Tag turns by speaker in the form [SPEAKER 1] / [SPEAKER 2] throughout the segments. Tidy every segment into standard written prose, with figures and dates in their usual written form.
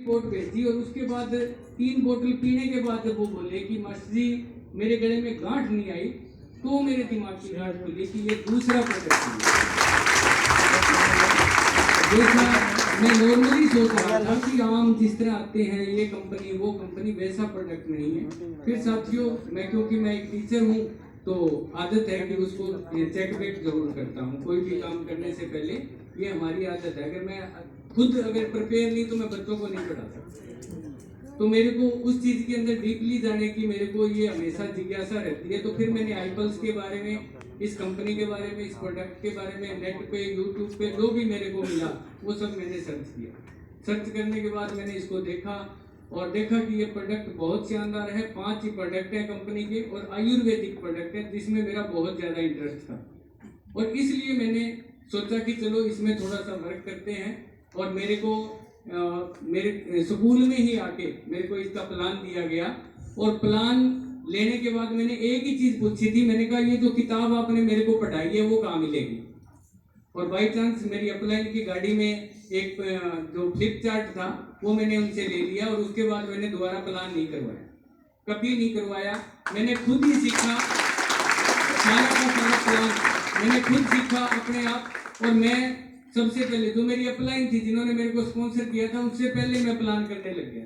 [SPEAKER 1] Report भेजी और उसके बाद 3 बोतल पीने के बाद जब वो बोले कि मास्टर जी मेरे गले में गांठ नहीं आई, तो मेरे दिमाग की गांठ खुली कि ये दूसरा प्रोडक्ट है। जैसा मैं नॉर्मली सोच रहा था कि आम जिस तरह आते हैं ये कंपनी वो कंपनी, वैसा प्रोडक्ट नहीं है। फिर साथियों क्योंकि मैं एक टीचर हूँ तो आदत है कि उसको चेक वेक जरूर करता हूँ कोई भी काम करने से पहले। ये हमारी आदत है, अगर मैं खुद अगर प्रिपेयर नहीं तो मैं बच्चों को नहीं पढ़ा सकता। तो मेरे को उस चीज के अंदर डीपली जाने की मेरे को ये हमेशा जिज्ञासा रहती है। तो फिर मैंने आईपल्स के बारे में, इस कंपनी के बारे में, इस प्रोडक्ट के बारे में नेट पे, यूट्यूब पे जो भी मेरे को मिला वो सब मैंने सर्च किया। सर्च करने के बाद मैंने इसको देखा और देखा कि ये प्रोडक्ट बहुत शानदार है। 5 ही प्रोडक्ट है कंपनी के और आयुर्वेदिक प्रोडक्ट है जिसमें मेरा बहुत ज़्यादा इंटरेस्ट था और इसलिए मैंने सोचा कि चलो इसमें थोड़ा सा वर्क करते हैं। और मेरे को मेरे स्कूल में ही आके मेरे को इसका प्लान दिया गया और प्लान लेने के बाद मैंने एक ही चीज़ पूछी थी। मैंने कहा ये जो किताब आपने मेरे को पढ़ाई है वो कहाँ मिलेगी? और बाई चांस मेरी अपलाइन की गाड़ी में एक जो फ्लिप चार्ट था वो मैंने उनसे ले लिया और उसके बाद मैंने दोबारा प्लान नहीं करवाया, कभी नहीं करवाया। मैंने खुद ही सीखा सारा का सारा प्लान, मैंने खुद सीखा अपने आप। और मैं सबसे पहले जो मेरी अपलाइन थी जिन्होंने मेरे को स्पॉन्सर किया था उससे पहले मैं प्लान करने लग गया।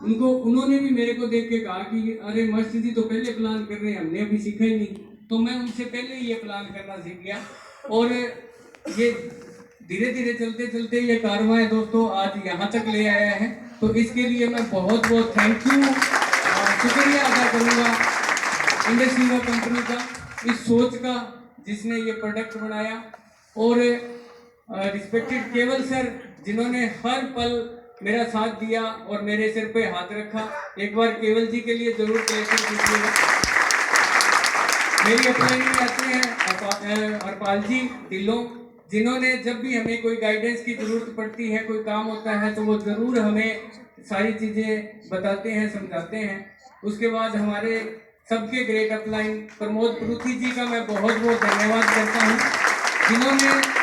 [SPEAKER 1] उन्होंने भी मेरे को देख के कहा कि अरे मास्टर जी तो पहले प्लान कर रहे हैं, हमने अभी सीखा ही नहीं। तो मैं उनसे पहले ही ये प्लान करना सीख गया और ये धीरे धीरे चलते चलते ये कारवां है दोस्तों आज यहाँ तक ले आया है। तो इसके लिए मैं बहुत बहुत थैंक यू शुक्रिया अदा करूँगा इंडस्ट्री कंपनी का, इस सोच का जिसने ये प्रोडक्ट बनाया। और रिस्पेक्टेड केवल सर जिन्होंने हर पल मेरा साथ दिया और मेरे सिर पे हाथ रखा। एक बार केवल जी के लिए जरूर क्लेचर कीजिएगा। मेरी अपलाइन में आते हैं हरपाल जी ढिल्लों, जिन्होंने जब भी हमें कोई गाइडेंस की जरूरत पड़ती है, कोई काम होता है तो वो जरूर हमें सारी चीजें बताते हैं, समझाते हैं। उसके बाद हमारे सबके ग्रेट अपलाइन प्रमोद परूथी जी का मैं बहुत बहुत धन्यवाद करता हूँ, जिन्होंने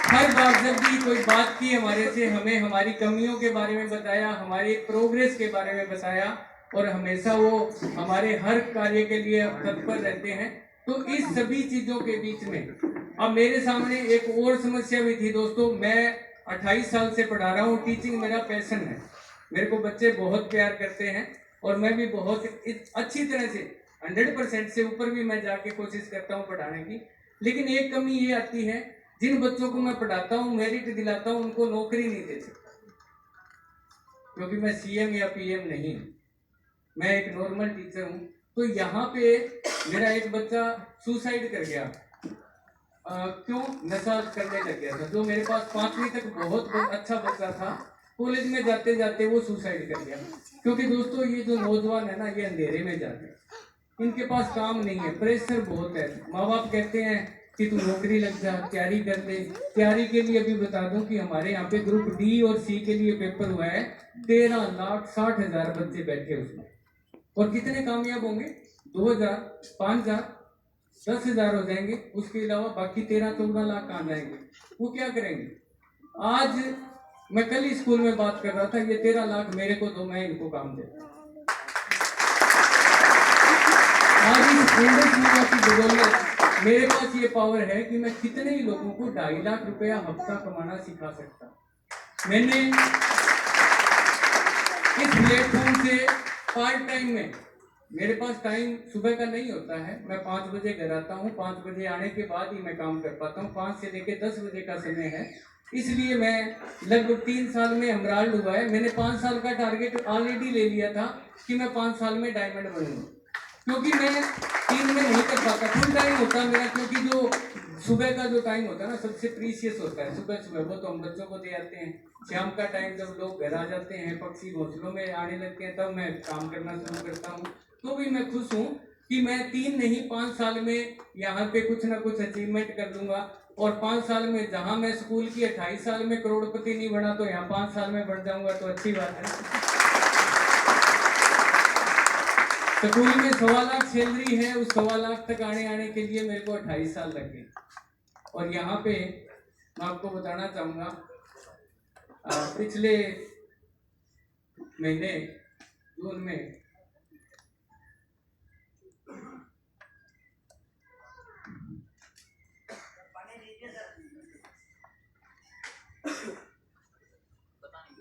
[SPEAKER 1] हर बार जब भी कोई बात की हमारे से हमें हमारी कमियों के बारे में बताया, हमारी प्रोग्रेस के बारे में बताया और हमेशा वो हमारे हर कार्य के लिए तत्पर रहते हैं। तो इस सभी चीजों के बीच में अब मेरे सामने एक और समस्या भी थी दोस्तों। मैं 28 साल से पढ़ा रहा हूँ, टीचिंग मेरा पैशन है, मेरे को बच्चे बहुत प्यार करते हैं और मैं भी बहुत अच्छी तरह से 100% से ऊपर भी मैं जाके कोशिश करता हूँ पढ़ाने की। लेकिन एक कमी ये आती है, जिन बच्चों को मैं पढ़ाता हूँ, मेरिट दिलाता हूँ, उनको नौकरी नहीं दे सकता क्योंकि मैं सीएम या पीएम नहीं हूँ, मैं एक नॉर्मल टीचर हूँ। तो यहाँ पे मेरा एक बच्चा सुसाइड कर गया। क्यों? नशा करने लग गया था। जो मेरे पास 5वीं तक बहुत अच्छा बच्चा था, कॉलेज में जाते जाते वो सुसाइड कर गया। क्योंकि दोस्तों ये जो नौजवान है ना, ये अंधेरे में जाते हैं, इनके पास काम नहीं है, प्रेशर बहुत है। माँ बाप कहते हैं कि तू नौकरी लग जा, तैयारी कर ले। तैयारी के लिए अभी बता दूं कि हमारे यहाँ पे ग्रुप डी और सी के लिए पेपर हुआ है, 13,60,000 बच्चे बैठे उसमें और कितने कामयाब होंगे? 2,000, 5,000, 10,000 हो जाएंगे। उसके अलावा बाकी 13-14 लाख कहाँ जाएंगे? वो क्या करेंगे? आज मैं कल ही स्कूल में बात कर रहा था, ये 13 लाख मेरे को दो, मैं इनको काम देता। आज इस इंडस्ट्री की बदौलत मेरे पास ये पावर है कि मैं कितने ही लोगों को 2.5 लाख रुपया हफ्ता कमाना सिखा सकता। मैंने इस प्लेटफॉर्म से पार्ट टाइम में, मेरे पास टाइम सुबह का नहीं होता है, मैं 5 बजे घर आता हूँ, 5 बजे आने के बाद ही मैं काम कर पाता हूँ। 5 से लेकर 10 बजे का समय है, इसलिए मैं लगभग 3 साल में एमराल्ड हुआ है। मैंने 5 साल का टारगेट ऑलरेडी ले लिया था कि मैं 5 साल में डायमंड बनूंगा, क्योंकि मैं 3 में नहीं कर पाता, फुल टाइम होता मेरा। क्योंकि जो सुबह का जो टाइम होता है ना, सबसे प्रीशियस होता है सुबह सुबह, वो तो हम बच्चों को दे आते हैं। शाम का टाइम जब लोग घर आ जाते हैं, पक्षी घोंसलों में आने लगते हैं, तब मैं काम करना शुरू करता हूँ। तो भी मैं खुश हूँ कि मैं 3 नहीं 5 साल में यहाँ पे कुछ ना कुछ अचीवमेंट कर दूंगा। और 5 साल में जहाँ मैं स्कूल की 28 साल में करोड़पति नहीं बना, तो यहाँ 5 साल में बढ़ जाऊंगा, तो अच्छी बात है। स्कूल में 1.25 लाख सैलरी है, उस 1.25 लाख तक आने के लिए मेरे को 28 साल लग गए। और यहाँ पे मैं आपको बताना चाहूँगा, पिछले महीने जून में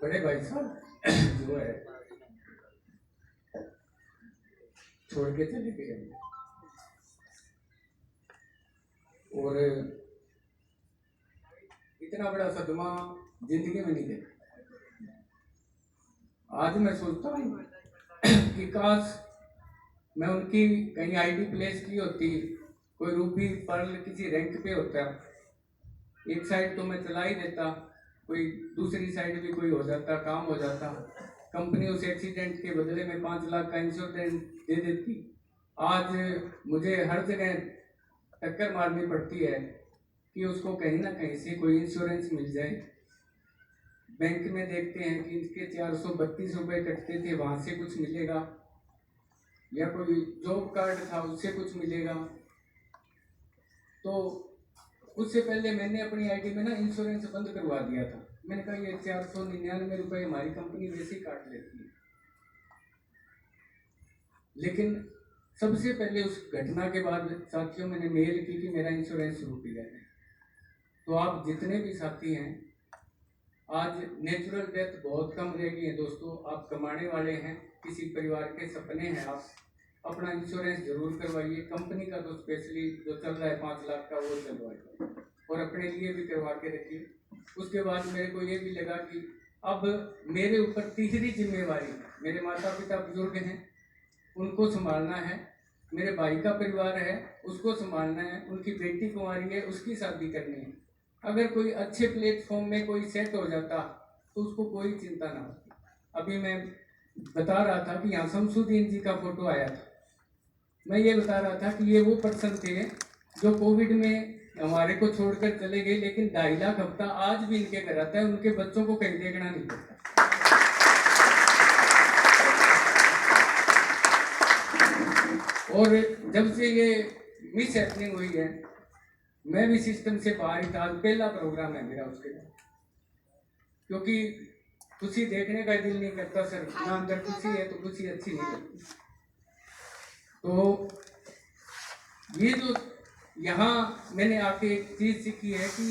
[SPEAKER 1] बड़े भाई साहब जो है छोड़ के चले गए और इतना बड़ा सदमा जिंदगी में नहीं देखा। आज मैं सोचता हूँ कि काश मैं उनकी कहीं आईडी प्लेस की होती, कोई रूबी पर्ल किसी रैंक पे होता, एक साइड तो मैं चला ही देता, कोई दूसरी साइड भी कोई हो जाता, काम हो जाता, कंपनी उस एक्सीडेंट के बदले में 5 लाख का इंश्योरेंस दे देती। आज मुझे हर जगह टक्कर मारनी पड़ती है कि उसको कहीं ना कहीं से कोई इंश्योरेंस मिल जाए। बैंक में देखते हैं कि इसके 432 रुपये कटते थे, वहाँ से कुछ मिलेगा, या कोई जॉब कार्ड था उससे कुछ मिलेगा। तो उससे पहले मैंने अपनी आईडी में ना इंश्योरेंस बंद करवा दिया था। मैंने कहा ये 499 रुपये हमारी कंपनी वैसे ही काट लेती है। लेकिन सबसे पहले उस घटना के बाद साथियों मैंने मेल की कि मेरा इंश्योरेंस शुरू किया है। तो आप जितने भी साथी हैं, आज नेचुरल डेथ बहुत कम रह गई है दोस्तों। आप कमाने वाले हैं, किसी परिवार के सपने हैं, आप अपना इंश्योरेंस जरूर करवाइए। कंपनी का तो स्पेशली जो चल रहा है 5 लाख का वो करवाइए, और अपने लिए भी करवा के रखिए। उसके बाद मेरे को ये भी लगा कि अब मेरे ऊपर तीसरी जिम्मेवारी है। मेरे माता पिता बुजुर्ग हैं, उनको संभालना है, मेरे भाई का परिवार है उसको संभालना है, उनकी बेटी कुंवारी है उसकी शादी करनी है। अगर कोई अच्छे प्लेटफॉर्म में कोई सेट हो जाता तो उसको कोई चिंता ना होती। अभी मैं बता रहा था कि यहाँ शमसुद्दीन जी का फोटो आया था। मैं ये बता रहा था कि ये वो पर्सन थे जो कोविड में हमारे को छोड़कर चले गए, लेकिन 2.5 लाख हफ्ता आज भी इनके घर आता है, उनके बच्चों को कहीं देखना नहीं पड़ता। और जब से ये मिस हैपनिंग हुई है, मैं भी सिस्टम से बाहर ही था। पहला प्रोग्राम है मेरा उसके बाद, क्योंकि खुशी देखने का दिल नहीं करता सर, ना अंदर खुशी है तो खुशी अच्छी नहीं लगती। तो ये जो यहाँ मैंने आके एक चीज सीखी है कि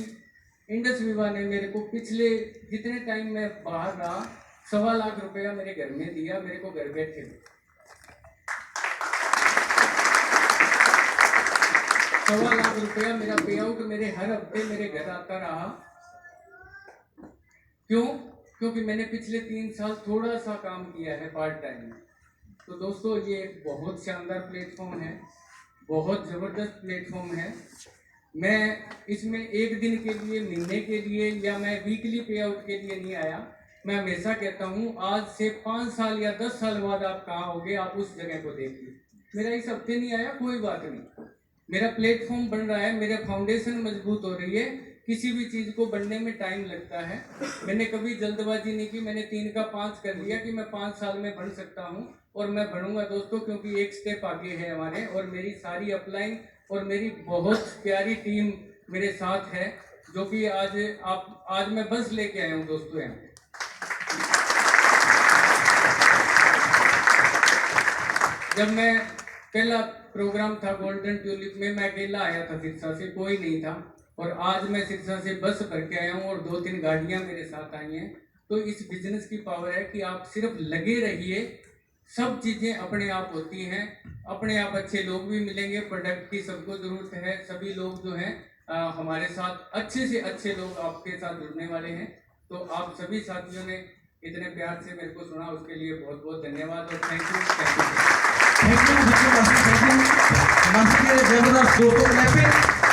[SPEAKER 1] इंडस विवा ने मेरे को पिछले जितने टाइम मैं बाहर रहा 1.25 लाख रुपया मेरे घर में दिया, मेरे को घर बैठे। 1.25 लाख रुपया मेरा पे आउट मेरे हर हफ्ते मेरे घर आता रहा। क्यों? क्योंकि मैंने पिछले 3 साल थोड़ा सा काम किया है पार्ट टाइम में। तो दोस्तों ये एक बहुत शानदार प्लेटफॉर्म है, बहुत ज़बरदस्त प्लेटफॉर्म है। मैं इसमें एक दिन के लिए, महीने के लिए या मैं वीकली पे आउट के लिए नहीं आया। मैं हमेशा कहता हूँ आज से 5 साल या 10 साल बाद आप कहाँ होगे, आप उस जगह को देखिए। मेरा इस हफ्ते नहीं आया, कोई बात नहीं, मेरा प्लेटफॉर्म बन रहा है, मेरा फाउंडेशन मजबूत हो रही है। किसी भी चीज़ को बनने में टाइम लगता है। मैंने कभी जल्दबाजी नहीं की, मैंने 3 का 5 कर लिया कि मैं 5 साल में बन सकता हूँ, और मैं बढ़ूंगा दोस्तों, क्योंकि एक स्टेप आगे है हमारे, और मेरी सारी अपलाइन और मेरी बहुत प्यारी टीम मेरे साथ है, जो कि आज मैं बस लेके आया हूँ दोस्तों यहाँ पे। जब मैं पहला प्रोग्राम था गोल्डन ट्यूलिप में, मैं अकेला आया था सिरसा से, कोई नहीं था, और आज मैं सिरसा से बस भर के आया हूँ और 2-3 गाड़ियाँ मेरे साथ आई हैं। तो इस बिजनेस की पावर है कि आप सिर्फ लगे रहिए, सब चीज़ें अपने आप होती हैं, अपने आप अच्छे लोग भी मिलेंगे। प्रोडक्ट की सबको ज़रूरत है, सभी लोग जो हैं हमारे साथ अच्छे से अच्छे लोग आपके साथ जुड़ने वाले हैं। तो आप सभी साथियों ने इतने प्यार से मेरे को सुना, उसके लिए बहुत बहुत धन्यवाद और थैंक यू।
[SPEAKER 2] जबरदस्त दोस्तों।